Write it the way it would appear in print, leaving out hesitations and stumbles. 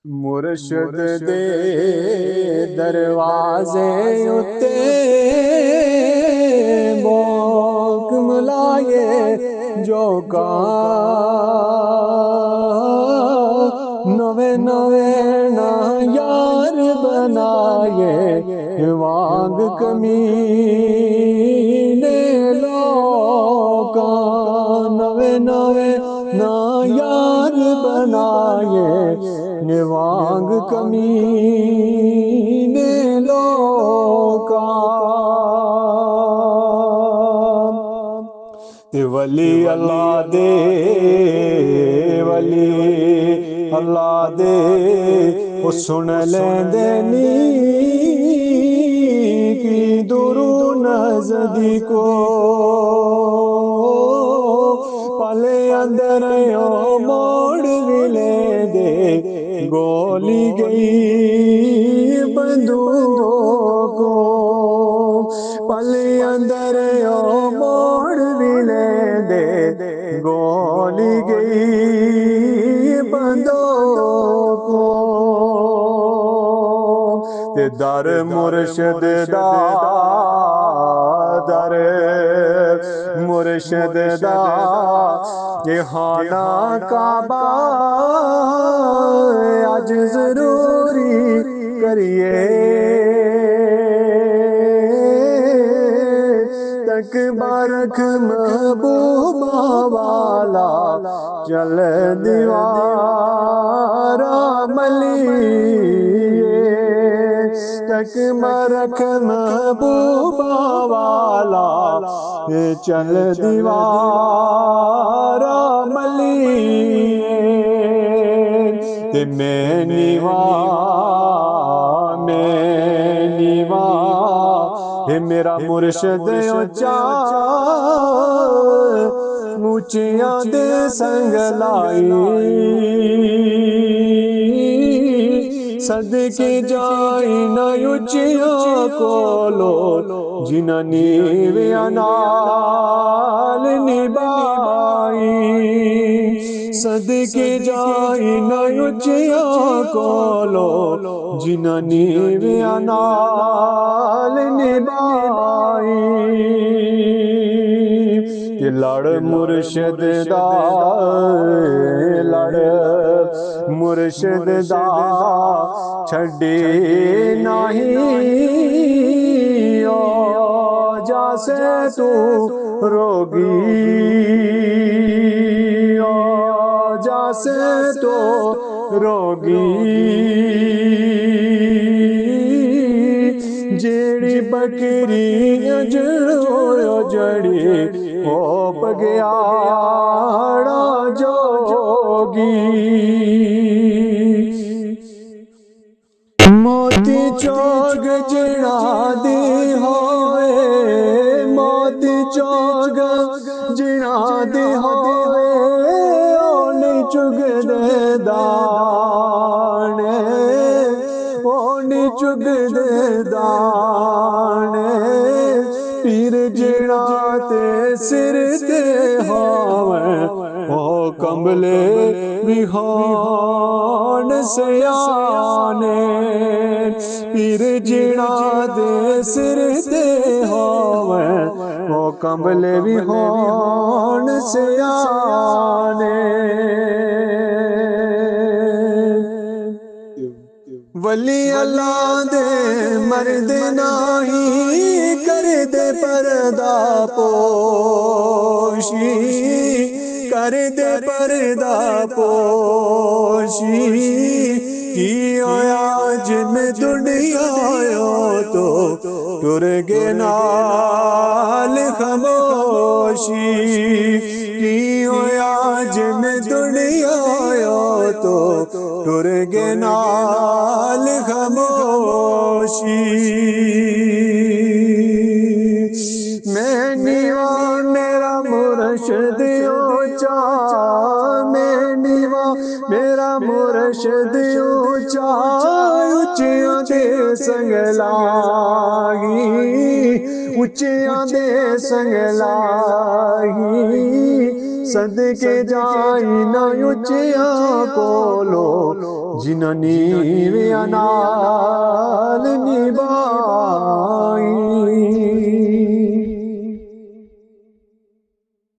मुर्शद दे दरवाजे उत्ते बोक मुलाये जो का नवे नवे ना यार बनाए वांग कमीने लोका नवे नवे ना यार बनाए निवांग कमीने लोका ते वली अल्लाह दे वली अल्लाह दे वो सुन लेंदे नी की दुरू नज़दीको पले अंदर यो मोड़ विले दे गोली गई बंदूको पले अंदर यो मोड़ विले दे गोली गई बंदूको ते दर मुर्शद दा दर मुर्शद दा ये खाना काबा आज जरूरी करिए तक बारक महबूबा वाला चल दीवारा मलिए तक बारक महबूबा वाला चल दीवारा मलिए ते मैं नीवा हे मेरा मुर्शद उच्चा ऊंचियां दे संग लाई सदके जाई न उच्चियां कोलो जिना नीविया नाल निभाई सदके जाई न उच्चियां कोलो जिना नीविया नाल निभाई लड़ मुर्शद दा लड़ मुर्शद दा छड़े नहीं ओ जासे तू रोगी ओ जासे तो रोगी जेड़ी बकरी जड़ी ओ बग्याड़ा जोगी मोती चौग जिना दी होवे मोती चौग जिना दी होवे ओने चुगदे दाने ओने चुगदे दाने पीर जिना ते सिर ते होवे ओ कंबले विहान सयाने पीर जिना दे सिर ते होवे ओ कंबले विहान सयाने वली अल्लाह दे मर्द नाही कर दे पर्दा पोशी कर दे पर्दा पोशी की होया जिन दुनिया आयो तो टुर गे नाल खामोशी की होया जिन दुनिया आयो तो टुर गे नाल खामोशी मैं नीवा मेरा मुर्शद ऊंचा मैं नीवा मेरा मुर्शद ऊंचा ऊंचियां दे संग लागी ऊंचियां दे संग लागी सदके जाई ना उचिया कोलो जिन्हनी वे नाल